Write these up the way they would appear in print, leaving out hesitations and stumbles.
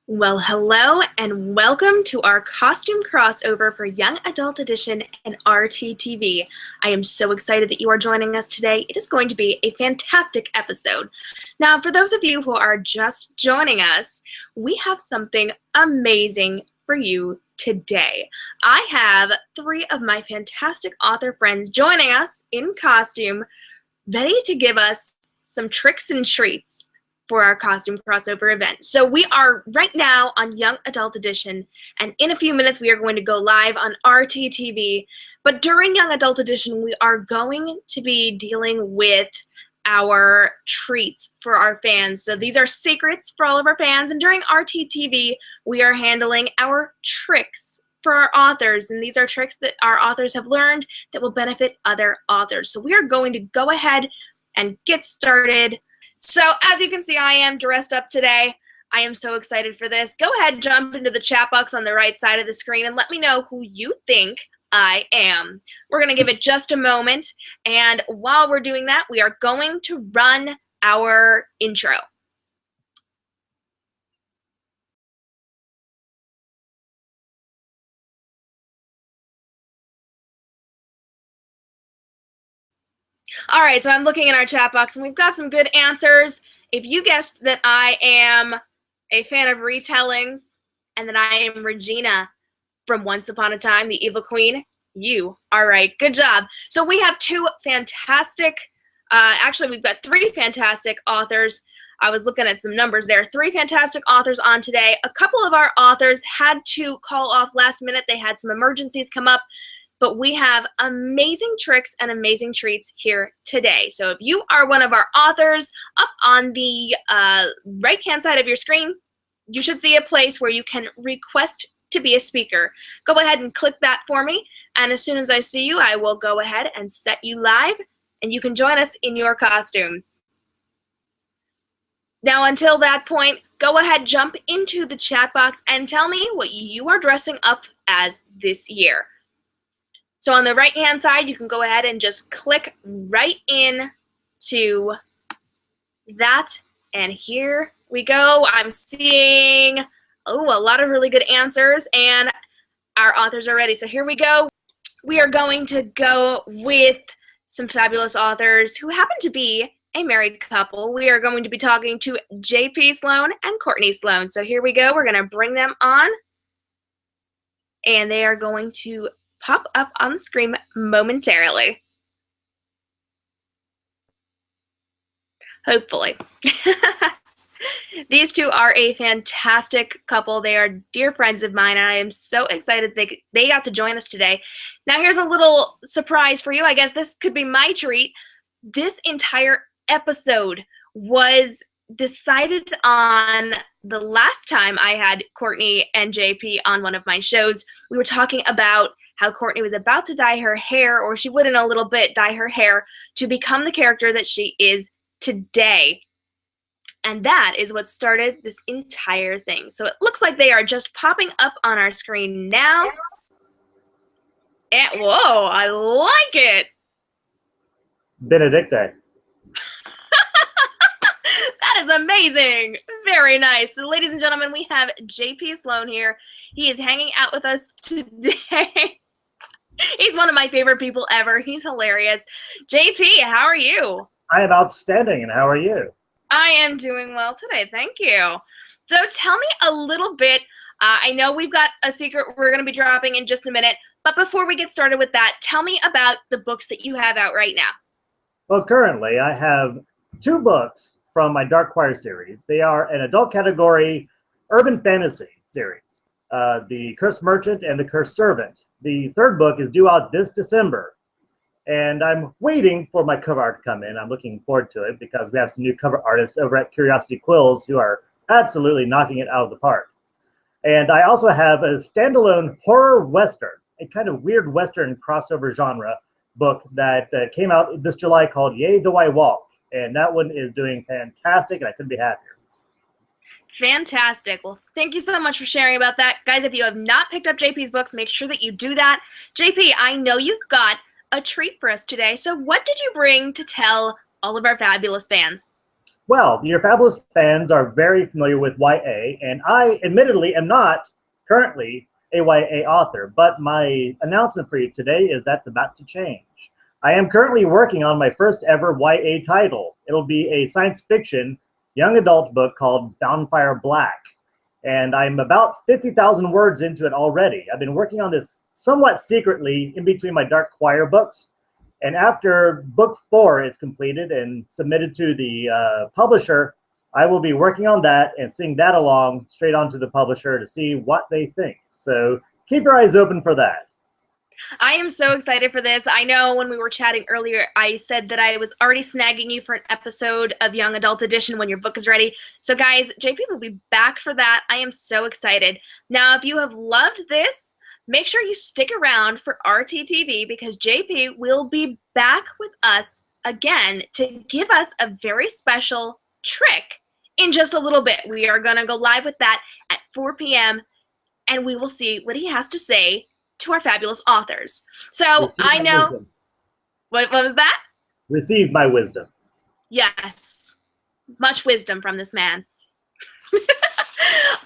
Well, hello and welcome to our costume crossover for Young Adult Edition and RTTV. I am so excited that you are joining us today. It is going to be a fantastic episode. Now, for those of you who are just joining us, we have something amazing for you today. I have three of my fantastic author friends joining us in costume, ready to give us some tricks and treats for our costume crossover event. So we are right now on Young Adult Edition, and in a few minutes we are going to go live on RTTV. But during Young Adult Edition, we are going to be dealing with our treats for our fans. So these are secrets for all of our fans, and during RTTV, we are handling our tricks for our authors, and these are tricks that our authors have learned that will benefit other authors. So we are going to go ahead and get started. So as you can see, I am dressed up today. I am so excited for this. Go ahead, jump into the chat box on the right side of the screen and let me know who you think I am. We're going to give it just a moment, and while we're doing that, we are going to run our intro. All right, so I'm looking in our chat box, and we've got some good answers. If you guessed that I am a fan of retellings and that I am Regina from Once Upon a Time, the Evil Queen, you are right. Good job. So we have two fantastic, actually we've got three fantastic authors. I was looking at some numbers there. Three fantastic authors on today. A couple of our authors had to call off last minute. They had some emergencies come up. But we have amazing tricks and amazing treats here today. So if you are one of our authors, up on the right-hand side of your screen, you should see a place where you can request to be a speaker. Go ahead and click that for me, and as soon as I see you, I will go ahead and set you live, and you can join us in your costumes. Now, until that point, go ahead, jump into the chat box, and tell me what you are dressing up as this year. So on the right-hand side, you can go ahead and just click right in to that. And here we go. I'm seeing, a lot of really good answers, and our authors are ready. So here we go. We are going to go with some fabulous authors who happen to be a married couple. We are going to be talking to JPs Loan and Courtney Sloan. So here we go. We're going to bring them on, and they are going to pop up on the screen momentarily. Hopefully. These two are a fantastic couple. They are dear friends of mine, and I am so excited they got to join us today. Now, here's a little surprise for you. I guess this could be my treat. This entire episode was decided on the last time I had Courtney and JP on one of my shows. We were talking about how Courtney was about to dye her hair, or she would in a little bit dye her hair to become the character that she is today. And that is what started this entire thing. So it looks like they are just popping up on our screen now. And whoa, I like it. Benedicte. That is amazing. Very nice. So ladies and gentlemen, we have JP Sloan here. He is hanging out with us today. He's one of my favorite people ever. He's hilarious. JP, how are you? I am outstanding, and how are you? I am doing well today. Thank you. So tell me a little bit. I know we've got a secret we're going to be dropping in just a minute, but before we get started with that, tell me about the books that you have out right now. Well, currently I have two books from my Dark Choir series. They are an adult category urban fantasy series, The Cursed Merchant and The Cursed Servant. The third book is due out this December, and I'm waiting for my cover art to come in. I'm looking forward to it because we have some new cover artists over at Curiosity Quills who are absolutely knocking it out of the park. And I also have a standalone horror western, a kind of weird western crossover genre book that came out this July called Yea, Though I Walk. And that one is doing fantastic, and I couldn't be happier. Fantastic. Well, thank you so much for sharing about that. Guys, if you have not picked up JP's books, make sure that you do that. JP, I know you've got a treat for us today. So what did you bring to tell all of our fabulous fans? Well, your fabulous fans are very familiar with YA, and I admittedly am not currently a YA author, but my announcement for you today is that's about to change. I am currently working on my first ever YA title. It'll be a science fiction young adult book called Boundfire Black, and I'm about 50,000 words into it already. I've been working on this somewhat secretly in between my Dark Choir books. And after book 4 is completed and submitted to the publisher, I will be working on that and seeing that along straight on to the publisher to see what they think. So keep your eyes open for that. I am so excited for this. I know when we were chatting earlier, I said that I was already snagging you for an episode of Young Adult Edition when your book is ready. So guys, JP will be back for that. I am so excited. Now, if you have loved this, make sure you stick around for RTTV because JP will be back with us again to give us a very special trick in just a little bit. We are going to go live with that at 4 p.m. and we will see what he has to say to our fabulous authors. So I know, what was that? Receive my wisdom. Yes, much wisdom from this man.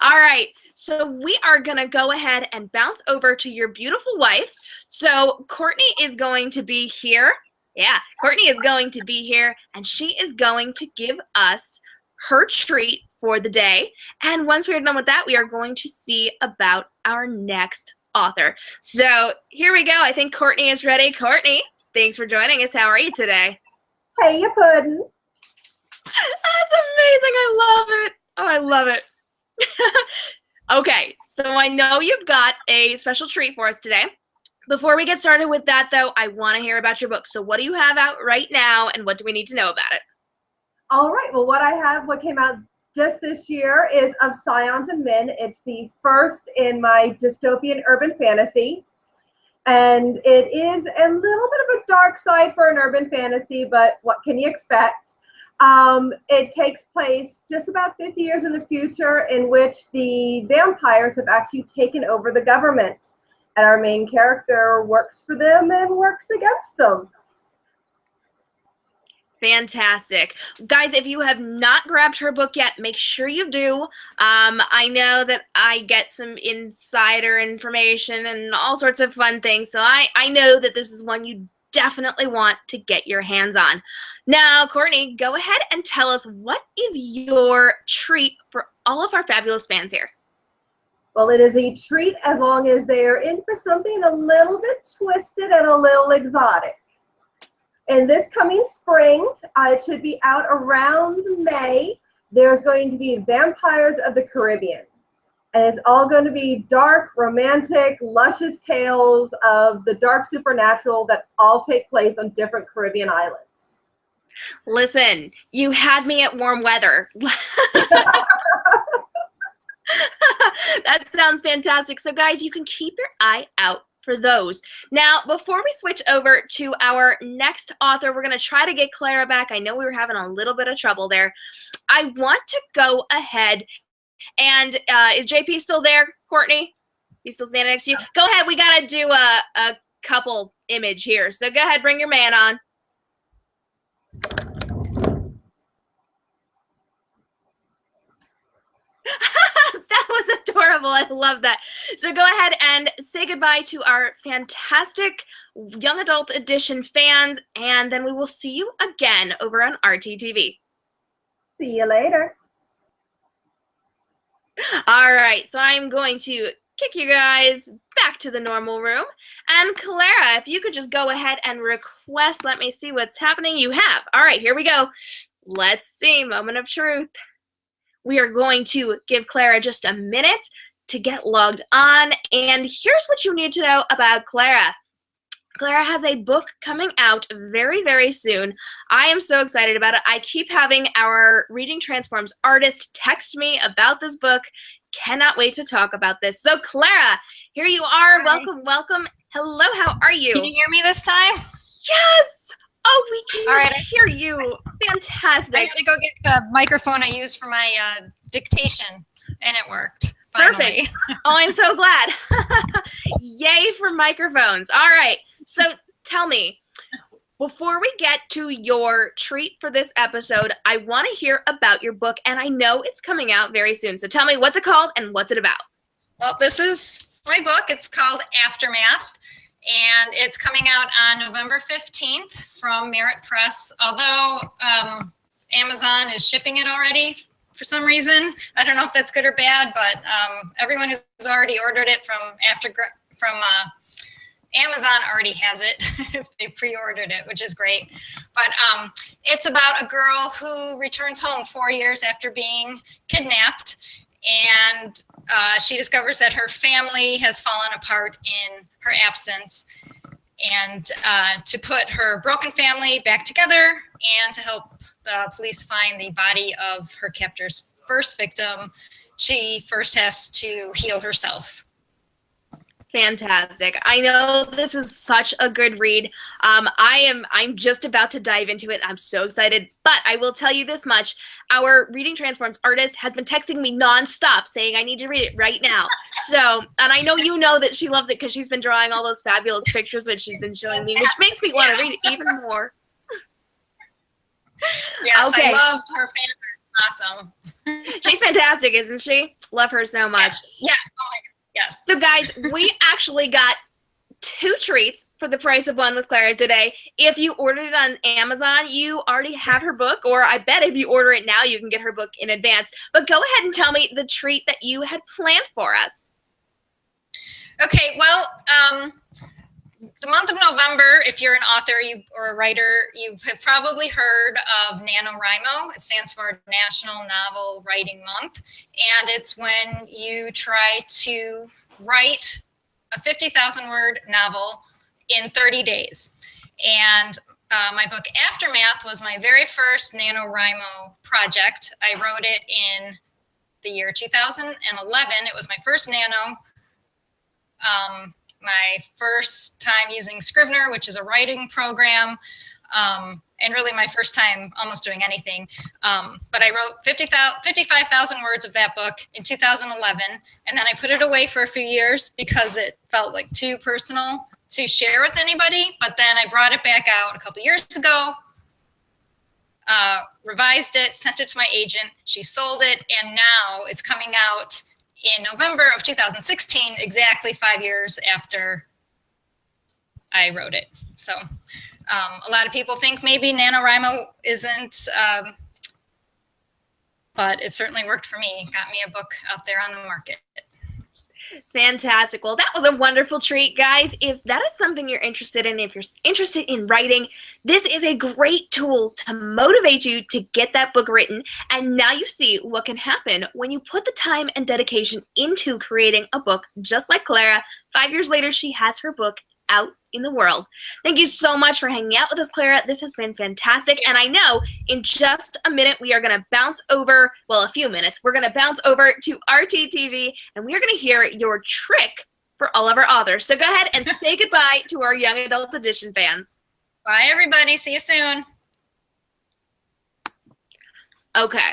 All right. So we are going to go ahead and bounce over to your beautiful wife. So Courtney is going to be here. Yeah, Courtney is going to be here, and she is going to give us her treat for the day. And once we are done with that, we are going to see about our next author. So here we go. I think Courtney is ready. Courtney, thanks for joining us. How are you today? Hey, you pudding. That's amazing. I love it. Oh, I love it. Okay, so I know you've got a special treat for us today. Before we get started with that, though, I want to hear about your book. So what do you have out right now, and what do we need to know about it? All right, well, what came out just this year is Of Scions and Men. It's the first in my dystopian urban fantasy, and it is a little bit of a dark side for an urban fantasy, but what can you expect? It takes place just about 50 years in the future, in which the vampires have actually taken over the government, and our main character works for them and works against them. Fantastic. Guys, if you have not grabbed her book yet, make sure you do. I know that I get some insider information and all sorts of fun things, so I know that this is one you definitely want to get your hands on. Now, Courtney, go ahead and tell us, what is your treat for all of our fabulous fans here? Well, it is a treat as long as they are in for something a little bit twisted and a little exotic. And this coming spring, it should be out around May, there's going to be Vampires of the Caribbean. And it's all going to be dark, romantic, luscious tales of the dark supernatural that all take place on different Caribbean islands. Listen, you had me at warm weather. That sounds fantastic. So guys, you can keep your eye out for those. Now, before we switch over to our next author, we're going to try to get Clara back. I know we were having a little bit of trouble there. I want to go ahead and is JP still there, Courtney? He's still standing next to you? Go ahead. We got to do a couple image here. So go ahead, bring your man on. That was adorable. I love that. So go ahead and say goodbye to our fantastic Young Adult Edition fans, and then we will see you again over on RTTV. See you later. All right, so I'm going to kick you guys back to the normal room. And Clara, if you could just go ahead and request, let me see what's happening. You have. All right, here we go. Let's see, moment of truth. We are going to give Clara just a minute to get logged on. And here's what you need to know about Clara. Clara has a book coming out very, very soon. I am so excited about it. I keep having our Reading Transforms artist text me about this book. Cannot wait to talk about this. So Clara, here you are. Hi. Welcome, welcome. Hello, how are you? Can you hear me this time? Yes! Oh, we can hear you. Fantastic. I had to go get the microphone I used for my dictation, and it worked. Finally. Perfect. Oh, I'm so glad. Yay for microphones. All right. So tell me, Before we get to your treat for this episode, I want to hear about your book, and I know it's coming out very soon. So tell me, what's it called and what's it about? Well, this is my book. It's called Aftermath, and it's coming out on November 15th from Merit Press. Although Amazon is shipping it already for some reason. I don't know if that's good or bad, but everyone who's already ordered it from Amazon already has it if they pre-ordered it, which is great. But it's about a girl who returns home 4 years after being kidnapped, and she discovers that her family has fallen apart in her absence. And to put her broken family back together and to help the police find the body of her captor's first victim, she first has to heal herself. Fantastic. I know this is such a good read. I'm just about to dive into it. I'm so excited, but I will tell you this much. Our Reading Transforms artist has been texting me nonstop saying I need to read it right now. So, and I know you know that she loves it because she's been drawing all those fabulous pictures that she's been showing me, which makes me want to read it even more. Yes, okay. I loved her fan. Awesome. She's fantastic, isn't she? Love her so much. Yes. Oh my God. Yes. So guys, we actually got 2 treats for the price of 1 with Clara today. If you ordered it on Amazon, you already have her book, or I bet if you order it now, you can get her book in advance. But go ahead and tell me the treat that you had planned for us. Okay, well, the month of November, if you're an author or a writer, you have probably heard of NaNoWriMo. It stands for National Novel Writing Month. And it's when you try to write a 50,000-word novel in 30 days. And my book Aftermath was my very first NaNoWriMo project. I wrote it in the year 2011. It was my first Nano. My first time using Scrivener, which is a writing program, and really my first time almost doing anything. But I wrote 55,000 words of that book in 2011, and then I put it away for a few years because it felt like too personal to share with anybody. But then I brought it back out a couple years ago, revised it, sent it to my agent. She sold it, and now it's coming out in November of 2016, exactly 5 years after I wrote it. So a lot of people think maybe NaNoWriMo isn't, but it certainly worked for me. Got me a book out there on the market. Fantastic. Well, that was a wonderful treat, guys. If that is something you're interested in, if you're interested in writing, this is a great tool to motivate you to get that book written. And now you see what can happen when you put the time and dedication into creating a book, just like Clara. 5 years later, she has her book out in the world. Thank you so much for hanging out with us, Clara. This has been fantastic. And I know in just a minute we are going to bounce over, well, a few minutes, we're going to bounce over to RTTV and we are going to hear your trick for all of our authors. So go ahead and say goodbye to our Young Adult Edition fans. Bye, everybody. See you soon. Okay.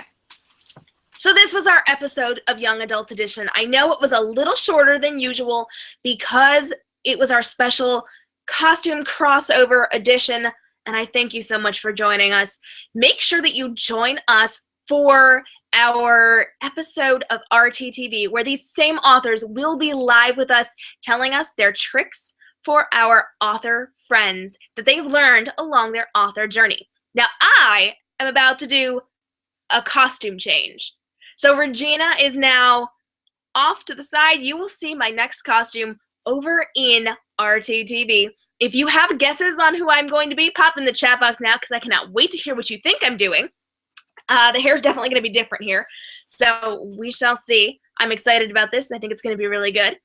So this was our episode of Young Adult Edition. I know it was a little shorter than usual because it was our special costume crossover edition, and I thank you so much for joining us. Make sure that you join us for our episode of RTTV, where these same authors will be live with us, telling us their tricks for our author friends that they've learned along their author journey. Now, I am about to do a costume change. So Regina is now off to the side. You will see my next costume over in RTTV. If you have guesses on who I'm going to be, pop in the chat box now because I cannot wait to hear what you think I'm doing. The hair is definitely going to be different here, so we shall see. I'm excited about this. I think it's going to be really good.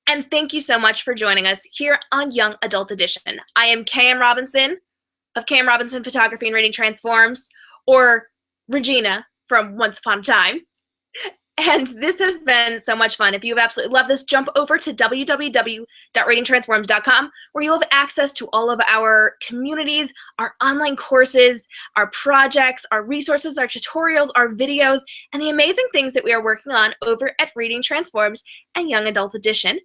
And thank you so much for joining us here on Young Adult Edition. I am KM Robinson of KM Robinson Photography and Reading Transforms, or Regina from Once Upon a Time. And this has been so much fun. If you've absolutely loved this, jump over to www.readingtransforms.com, where you'll have access to all of our communities, our online courses, our projects, our resources, our tutorials, our videos, and the amazing things that we are working on over at Reading Transforms and Young Adult Edition.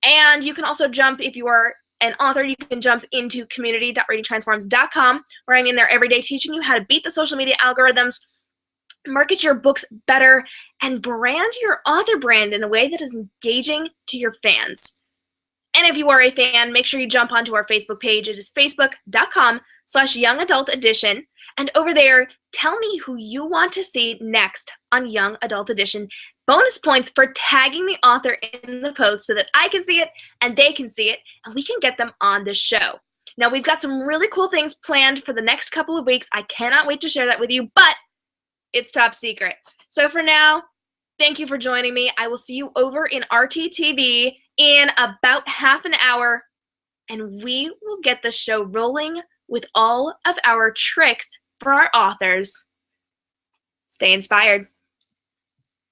And you can also jump, if you are an author, you can jump into community.readingtransforms.com, where I'm in there every day teaching you how to beat the social media algorithms, market your books better, and brand your author brand in a way that is engaging to your fans. And if you are a fan, make sure you jump onto our Facebook page. It is facebook.com/Young Adult Edition. And over there, tell me who you want to see next on Young Adult Edition. Bonus points for tagging the author in the post so that I can see it and they can see it, and we can get them on the show. Now, we've got some really cool things planned for the next couple of weeks. I cannot wait to share that with you, but it's top secret. So for now, thank you for joining me. I will see you over in RTTV in about half an hour, and we will get the show rolling with all of our tricks for our authors. Stay inspired.